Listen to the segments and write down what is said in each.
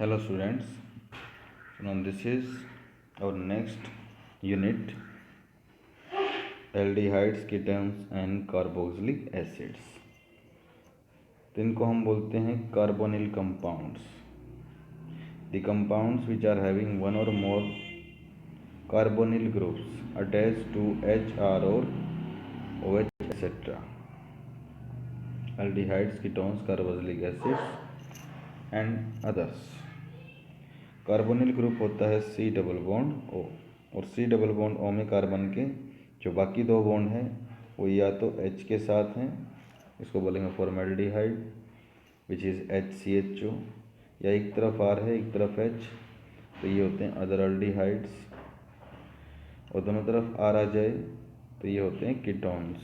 Hello students, now this is our next unit, aldehydes, ketones and carboxylic acids। तो इनको हम बोलते हैं carbonyl compounds. The compounds which are having one or more carbonyl groups attached to HR or OH etc. aldehydes, ketones, carboxylic acids and others। Carbonyl group होता है C double bond O, और C double bond O में carbon के जो बाकी दो bond हैं वो या तो H के साथ हैं, इसको बोलेंगे फॉर्मेल्डिहाइड विच इज़ HCHO, या एक तरफ R है एक तरफ H, तो ये होते हैं अदर अल्डिहाइड्स, और दोनों तरफ R आ जाए तो ये होते हैं कीटोन्स,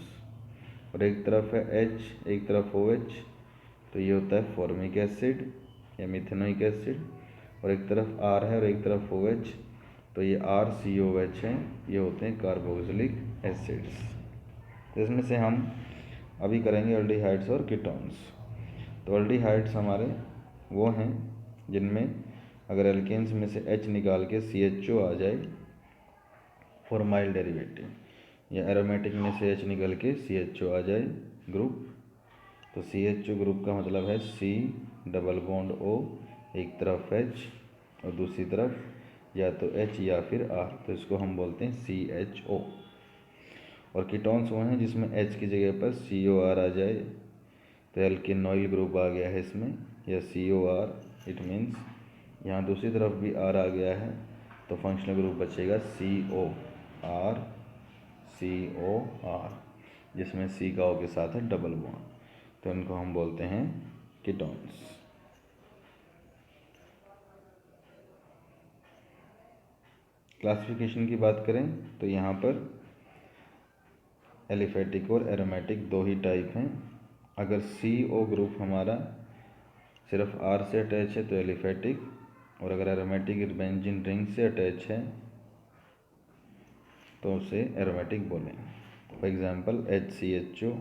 और एक तरफ है H एक तरफ OH तो ये होता है फॉर्मिक एसिड या मिथेनोइक एसिड, और एक तरफ R है और एक तरफ OH तो ये RCOH हैं, ये होते हैं कार्बोक्सिलिक एसिड्स। तो इसमें से हम अभी करेंगे एल्डिहाइड्स और कीटोन्स। तो एल्डिहाइड्स हमारे वो हैं जिनमें अगर एल्केन्स में से H निकाल के CHO आ जाए फॉर्माइल डेरिवेटिव, या एरोमेटिक में से H निकल के CHO आ जाए ग्रुप, तो CHO ग्रुप का मतलब है C डबल बॉन्ड O, एक तरफ H और दूसरी तरफ या तो H या फिर R, तो इसको हम बोलते हैं CHO। और कीटोन्स वो हैं जिसमें H की जगह पर COR आ जाए, तो एल्केनॉइल ग्रुप आ गया है इसमें, या COR, इट मीन्स यहाँ दूसरी तरफ भी R आ गया है तो फंक्शनल ग्रुप बचेगा COR, जिसमें C का O के साथ है डबल बॉन्ड, तो इनको हम बोलते हैं कीटोन्स। क्लासिफिकेशन की बात करें तो यहाँ पर एलिफेटिक और एरोमेटिक दो ही टाइप हैं। अगर CO ग्रुप हमारा सिर्फ R से अटैच है तो एलिफेटिक, और अगर एरोमेटिक बेंजीन रिंग से अटैच है तो उसे एरोमेटिक बोलें। फॉर एग्जांपल HCHO,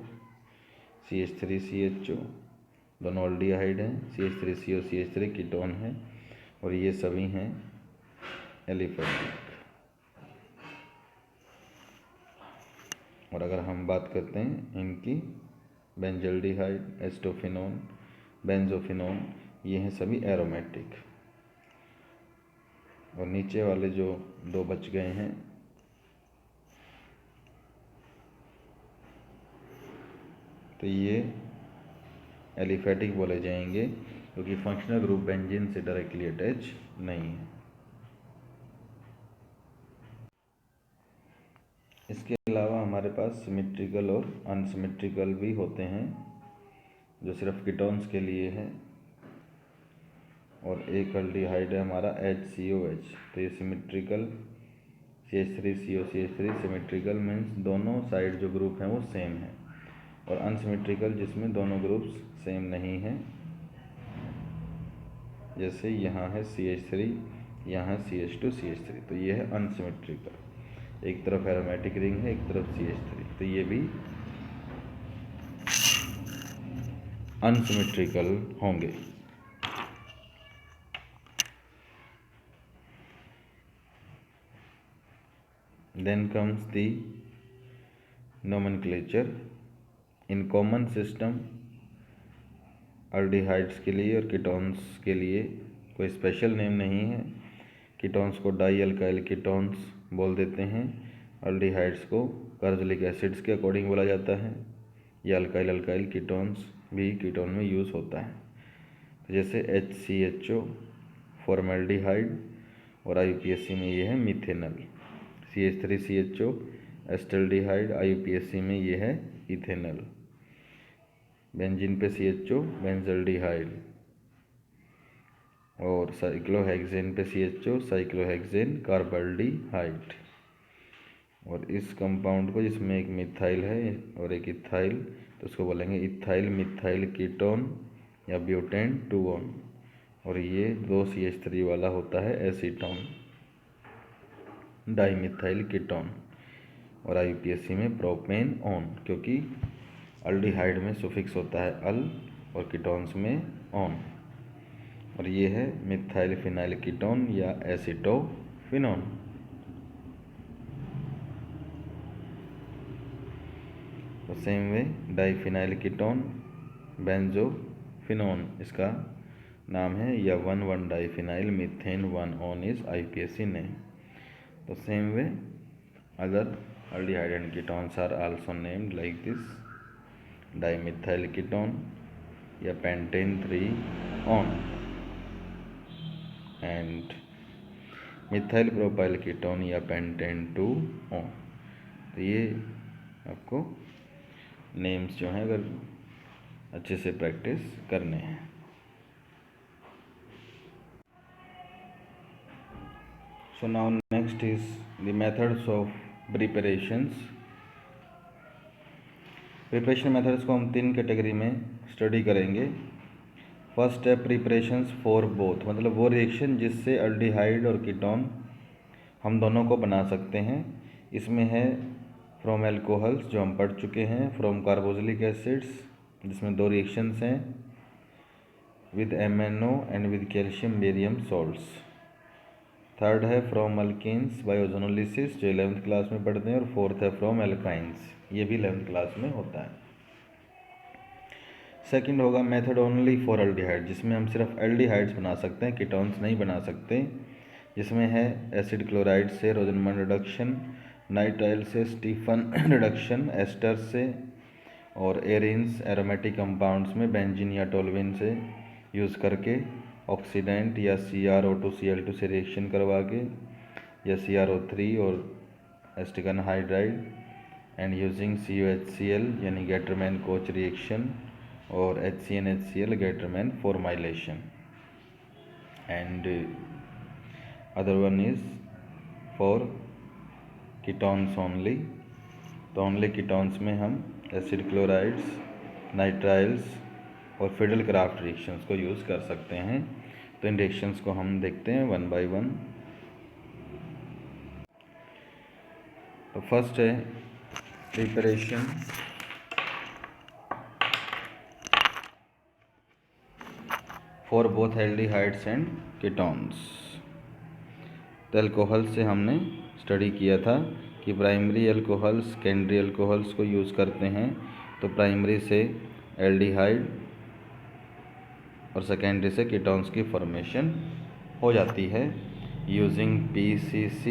CH3CHO दोनों एल्डिहाइड हैं, CH3CO CH3 कीटोन है, और ये सभी हैं एलिफेटिक। और अगर हम बात करते हैं इनकी बेंजल्डिहाइड, एस्टोफिनोन, बेंजोफिनोन, ये हैं सभी एरोमेटिक। और नीचे वाले जो दो बच गए हैं तो ये एलिफेटिक बोले जाएंगे क्योंकि फंक्शनल ग्रुप बेंजीन से डायरेक्टली अटैच नहीं है। इसके अलावा हमारे पास सिमेट्रिकल और अनसिमेट्रिकल भी होते हैं जो सिर्फ कीटोन्स के लिए है। और एक एल्डिहाइड है हमारा HCOH, तो ये symmetrical, CH3CO CH3 symmetrical means दोनों साइड जो ग्रुप हैं वो सेम है, और अनसिमेट्रिकल जिसमें दोनों ग्रुप्स सेम नहीं हैं, जैसे यहाँ है CH3 यहाँ है CH2 CH3, तो ये है अनसिमेट्रिकल। एक तरफ एरोमेटिक रिंग है एक तरफ CH3, तो ये भी अनसिमेट्रिकल होंगे। Then comes the nomenclature. In common system aldehydes के लिए और कीटोन्स के लिए कोई स्पेशल नेम नहीं है। कीटोन्स को डाई अल्काइल कीटोन्स बोल देते हैं, एल्डिहाइड्स को कार्बोक्सिलिक एसिड्स के अकॉर्डिंग बोला जाता है, या अल्काइल कीटोन्स भी कीटोन में यूज़ होता है। तो जैसे HCHO फॉर्मेल्डिहाइड, और IUPAC में ये है मिथेनल। CH3CHO एस्टल्डिहाइड, IUPAC में ये है इथेनल। बेंजीन पे CHO बेंजल्डिहाइड, और साइक्लोहेक्सेन पे CHO साइक्लोहेक्सेन कार्बल्डिहाइड। और इस कंपाउंड को जिसमें एक मिथाइल है और एक इथाइल, तो उसको बोलेंगे इथाइल मिथाइल कीटोन या ब्यूटेन 2-on, और ये 2 CH3 वाला होता है एसीटोन डाइमिथाइल कीटोन। और IUPAC में प्रोपेन ऑन, क्योंकि एल्डिहाइड में सुफिक्स होता है अल और कीटोन्स में ऑन। और ये है मिथाइल फिनाइल कीटोन या एसीटोफिनोन। तो same way diphenyl ketone benzophenone इसका नाम है, या 1,1 diphenyl methane 1 one is IPSC name. तो same way other aldehyde and ketones are also named like this, dimethyl ketone या pentane 3 on and methyl propyl ketone या pentane 2 on। तो ये आपको नेम्स जो हैं अगर अच्छे से प्रैक्टिस करने हैं। So now next is the methods of preparations. Preparation methods को हम 3 कैटेगरी में स्टडी करेंगे। फर्स्ट है प्रिपरेशंस फॉर बोथ, मतलब वो रिएक्शन जिससे अल्डिहाइड और कीटोन हम दोनों को बना सकते हैं। इसमें है फ्रॉम एल्कोहल्स जो हम पढ़ चुके हैं, फ्रॉम कार्बोक्सिलिक एसिड्स जिसमें 2 रिएक्शंस हैं, with MnO and with calcium barium salts. Third है फ्रॉम अल्कीन्स बाय ओजोनोलिसिस जो 11th क्लास में पढ़ते हैं, और फोर्थ है फ्रॉम एल्काइंस, ये भी 11th क्लास में होता है। सेकंड होगा मेथड ओनली फॉर एल्डिहाइड, जिसमें हम सिर्फ एल्डिहाइड्स बना सकते हैं, कीटोन्स नहीं बना सकते, जिसमें है एसिड क्लोराइड से रोजनमन रिडक्शन, नाइट्राइल से स्टीफन रिडक्शन, एस्टर से, और एरिन्स एरोमेटिक कंपाउंड्स में बेंजीन या टोल्यूइन से यूज़ करके ऑक्सीडेंट या CrO2 Cl2 से रिएक्शन करवा के, या CrO3 और acetic anhydride and using CuHCl यानी गेटरमैन कोच रिएक्शन, और HCnHCl Gattermann formylation, and other one is for ketones only. तो ओनली कीटोन्स में हम एसिड क्लोराइड्स, नाइट्राइल्स और फिडल क्राफ्ट रिएक्शंस को यूज़ कर सकते हैं। तो इन रिएक्शंस को हम देखते हैं 1 by 1। तो फर्स्ट है preparation for both aldehydes and ketones. तो एल्कोहल से हमने स्टडी किया था कि प्राइमरी एल्कोहल्स सेकेंडरी एल्कोहल्स को यूज़ करते हैं। तो प्राइमरी से एल्डिहाइड और सेकेंडरी से कीटोन्स की फॉर्मेशन हो जाती है यूजिंग PCC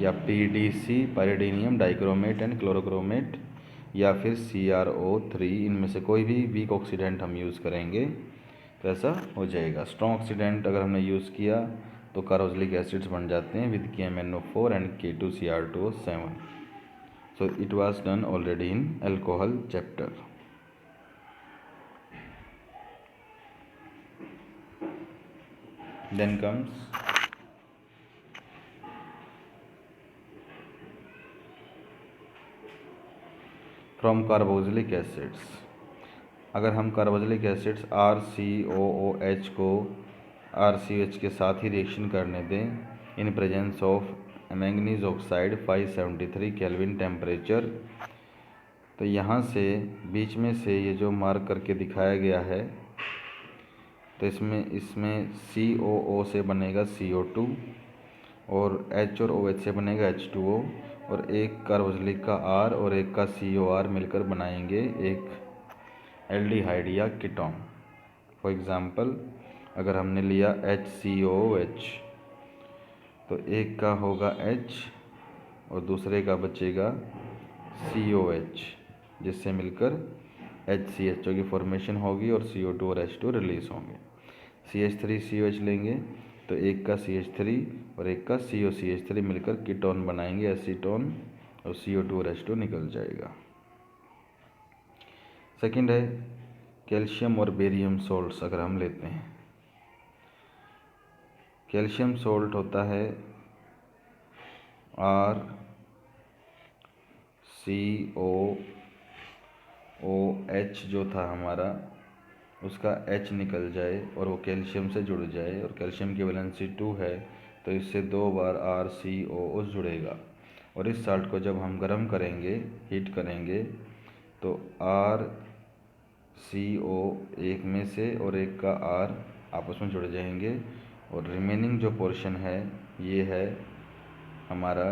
या PDC पाइरिडीनियम डाइक्रोमेट एंड क्लोरोक्रोमेट, या फिर CrO3, इनमें से कोई भी वीक ऑक्सीडेंट हम यूज़ करेंगे तो ऐसा हो जाएगा। स्ट्रॉन्ग ऑक्सीडेंट अगर हमने यूज़ किया तो कार्बोक्सिलिक एसिड्स बन जाते हैं with KMnO4 and K2Cr2O7। So it was done already in alcohol chapter. Then comes from carboxylic acids। अगर हम कार्बोक्सिलिक एसिड्स RCOOH को RCOH के साथ ही रिएक्शन करने दें in presence of manganese oxide 573 kelvin temperature, तो यहाँ से बीच में से ये जो मार्क करके दिखाया गया है, तो इसमें COO से बनेगा CO2 और H और OH से बनेगा H2O, और एक कार्बोक्सिलिक का R और एक का COR मिलकर बनाएंगे एक एल्डिहाइड या कीटोन। फॉर एग्ज़ाम्पल अगर हमने लिया HCOOH, तो एक का होगा H और दूसरे का बचेगा COH, जिससे मिलकर HCHO की फॉर्मेशन होगी और CO2 और H2 रिलीज़ होंगे। CH3COH लेंगे तो एक का CH3 और एक का COCH3 मिलकर कीटोन बनाएंगे एसीटोन, और CO2 और H2 निकल जाएगा। सेकंड है कैल्शियम और बेरियम सोल्ट्स। अगर हम लेते हैं कैल्शियम सोल्ट होता है RCOOH जो था हमारा, उसका H निकल जाए और वो कैल्शियम से जुड़ जाए, और कैल्शियम की वैलेंसी 2 है तो इससे 2 बार RCOO जुड़ेगा, और इस साल्ट को जब हम गर्म करेंगे, हीट करेंगे, तो RCO एक में से और एक का R आपस में जुड़ जाएंगे और रिमेनिंग जो पोर्शन है ये है हमारा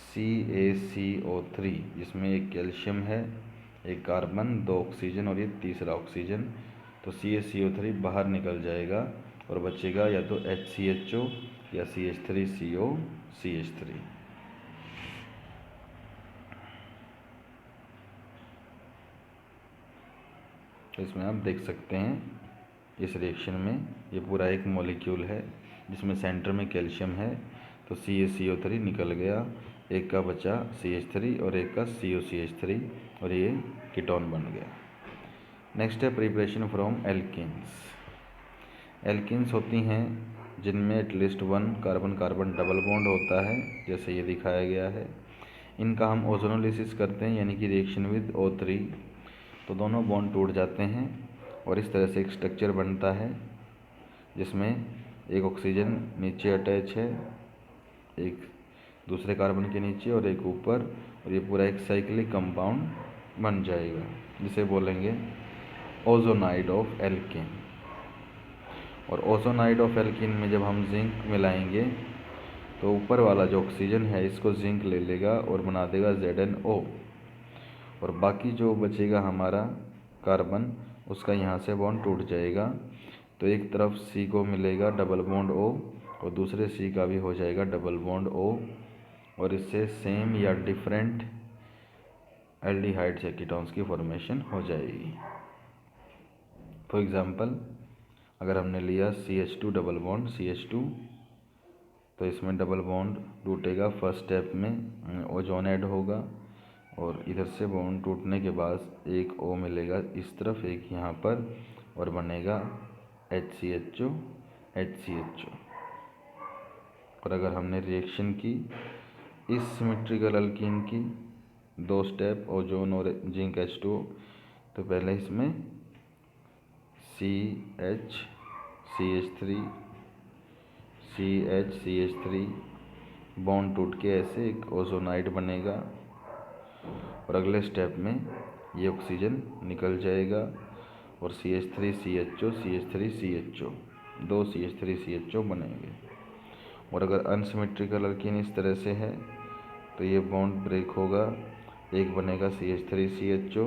CaCO3, जिसमें एक कैल्शियम है, एक कार्बन, 2 ऑक्सीजन और ये तीसरा ऑक्सीजन। तो CaCO3 बाहर निकल जाएगा और बचेगा या तो HCHO या CH3CO CH3। तो इसमें आप देख सकते हैं इस रिएक्शन में ये पूरा एक मॉलिक्यूल है जिसमें सेंटर में कैल्शियम है, तो CaCO3 निकल गया, एक का बचा CH3 और एक का COCH3 और ये कीटोन बन गया। नेक्स्ट है प्रिपरेशन फ्रॉम एल्कीन्स। एल्कीन्स होती हैं जिनमें at least 1 carbon carbon double bond होता है, जैसे ये दिखाया गया है। इनका हम ओजोनोलिसिस करते हैं, यानी कि रिएक्शन विद O3, तो दोनों बॉन्ड टूट जाते हैं और इस तरह से एक स्ट्रक्चर बनता है जिसमें एक ऑक्सीजन नीचे अटैच है, एक दूसरे कार्बन के नीचे और एक ऊपर, और ये पूरा एक साइक्लिक कंपाउंड बन जाएगा जिसे बोलेंगे ओजोनाइड ऑफ एल्कीन। और ओजोनाइड ऑफ एल्कीन में जब हम जिंक मिलाएंगे तो ऊपर वाला जो ऑक्सीजन है इसको जिंक ले लेगा और बना देगा ZnO, और बाकी जो बचेगा हमारा कार्बन उसका यहाँ से बॉन्ड टूट जाएगा। तो एक तरफ C को मिलेगा डबल बॉन्ड O और दूसरे C का भी हो जाएगा डबल बॉन्ड O, और इससे सेम या डिफरेंट एल्डिहाइड्स या कीटोन्स की फॉर्मेशन हो जाएगी। फॉर एग्जांपल अगर हमने लिया CH2 डबल बॉन्ड CH2, तो इसमें डबल बॉन्ड टूटेगा, फर्स्ट स्टेप में ओजोन ऐड होगा और इधर से बॉन्ड टूटने के बाद एक O मिलेगा इस तरफ, एक यहाँ पर, और बनेगा HCHO HCHO। और अगर हमने रिएक्शन की इस सिमेट्रिकल अल्कीन की 2 स्टेप ओजोन और जिंक H2, तो पहले इसमें CH CH3 CH CH3 bond टूट के ऐसे एक ओजोनाइड बनेगा, और अगले स्टेप में ये ऑक्सीजन निकल जाएगा और CH3 CHO CH3 CHO 2 CH3 CHO बनेंगे। और अगर अनसिमेट्रिकल अल्कीन इस तरह से है तो ये बॉन्ड ब्रेक होगा, एक बनेगा CH3 CHO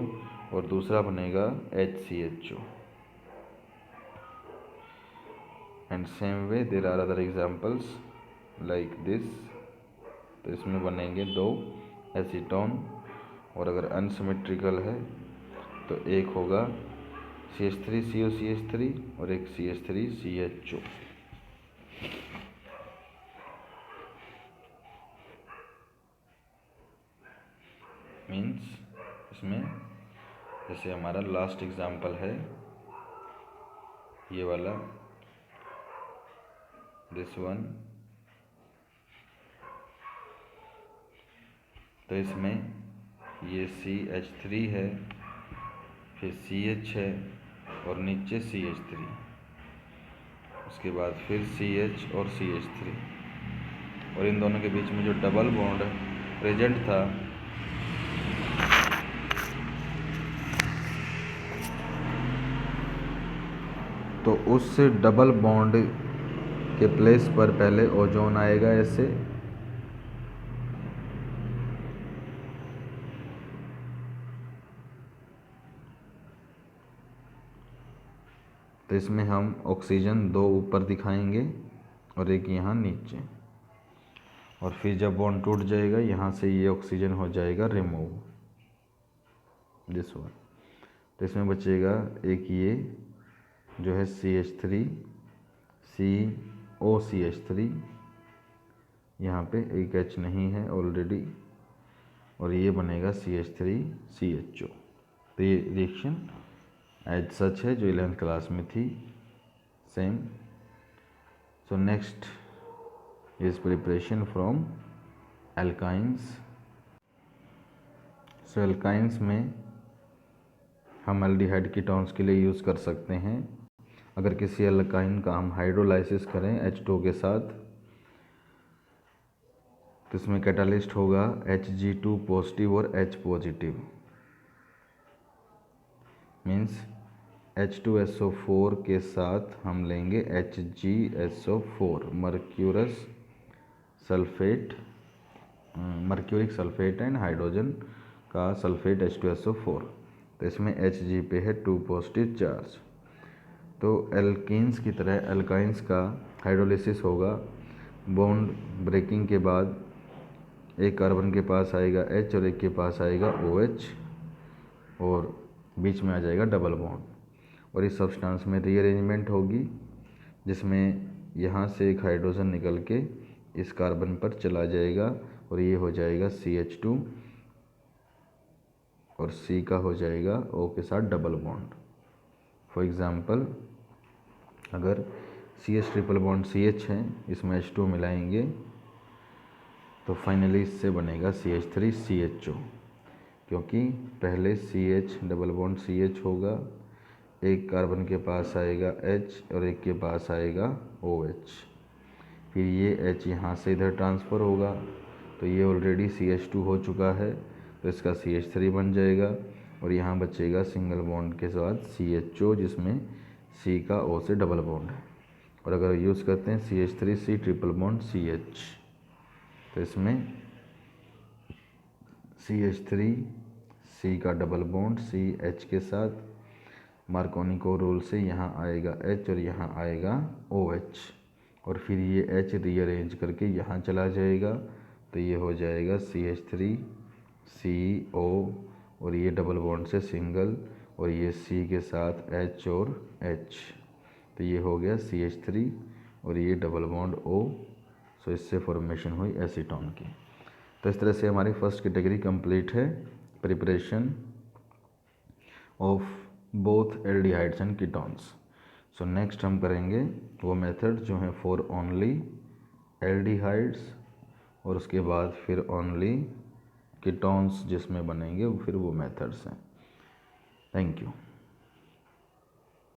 और दूसरा बनेगा HCHO। And same way there are other examples like this. तो इसमें बनेंगे 2 एसीटोन, और अगर अनसिमेट्रिकल है तो एक होगा CH3CO CH3 और एक CH3 CHO। मीन्स इसमें जैसे हमारा लास्ट एग्जाम्पल है ये वाला, दिस वन, तो इसमें ये CH3 है, फिर CH है और नीचे CH3, उसके बाद फिर CH और CH3, और इन दोनों के बीच में जो डबल बॉन्ड प्रेजेंट था तो उस डबल बॉन्ड के प्लेस पर पहले ओजोन आएगा ऐसे, तो इसमें हम ऑक्सीजन 2 ऊपर दिखाएंगे और एक यहाँ नीचे, और फिर जब बॉन्ड टूट जाएगा यहाँ से ये ऑक्सीजन हो जाएगा रिमूव, दिस वन। तो इसमें बचेगा एक ये जो है CH3 COCH3, यहाँ पे एक H नहीं है ऑलरेडी, और ये बनेगा CH3 CHO। तो ये रिएक्शन एज सच है जो 11th क्लास में थी same. So next is preparation from alkynes. So alkynes में हम एल्डिहाइड कीटोन्स के लिए यूज़ कर सकते हैं। अगर किसी एल्काइन का हम हाइड्रोलाइसिस करें H2 के साथ तो इसमें कैटालिस्ट होगा Hg2 पॉजिटिव और H पॉजिटिव। मीन्स H2SO4 के साथ हम लेंगे HgSO4, mercurous sulphate, mercuric sulphate and hydrogen का सल्फेट H2SO4। तो इसमें Hg पे है 2 पॉजिटिव चार्ज। तो एल्कीन्स की तरह एल्काइंस का हाइड्रोलिसिस होगा। बॉन्ड ब्रेकिंग के बाद एक कार्बन के पास आएगा H और एक के पास आएगा OH और बीच में आ जाएगा डबल बॉन्ड। और इस सब्सटेंस में रीअरेंजमेंट होगी जिसमें यहाँ से एक हाइड्रोजन निकल के इस कार्बन पर चला जाएगा और ये हो जाएगा CH2 और C का हो जाएगा O के साथ डबल बॉन्ड। फॉर एग्ज़ाम्पल अगर CH ट्रिपल बॉन्ड CH है, इसमें H2 मिलाएंगे तो फाइनली इससे बनेगा CH3CHO, क्योंकि पहले CH डबल बॉन्ड CH होगा, एक कार्बन के पास आएगा H और एक के पास आएगा OH, फिर ये H यहाँ से इधर ट्रांसफ़र होगा तो ये ऑलरेडी CH2 हो चुका है तो इसका CH3 बन जाएगा और यहाँ बचेगा सिंगल बॉन्ड के साथ CHO जिसमें C का O से डबल बॉन्ड है। और अगर यूज़ करते हैं CH3C ट्रिपल बॉन्ड CH तो इसमें CH3 C का डबल बॉन्ड CH के साथ मार्कोनिको रूल से यहाँ आएगा H और यहाँ आएगा OH और फिर ये H रीअरेंज करके यहाँ चला जाएगा तो ये हो जाएगा CH3 CO और ये डबल बॉन्ड से सिंगल और ये C के साथ H और H तो ये हो गया CH3 और ये डबल बॉन्ड O। सो इससे फॉर्मेशन हुई एसीटोन की। तो इस तरह से हमारी फर्स्ट कैटेगरी कंप्लीट है, preparation of both aldehydes and ketones. So next हम करेंगे वो मेथड जो है फॉर ओनली एल्डिहाइड्स और उसके बाद फिर ओनली कीटोन्स जिसमें बनेंगे फिर वो मेथड्स हैं। Thank you.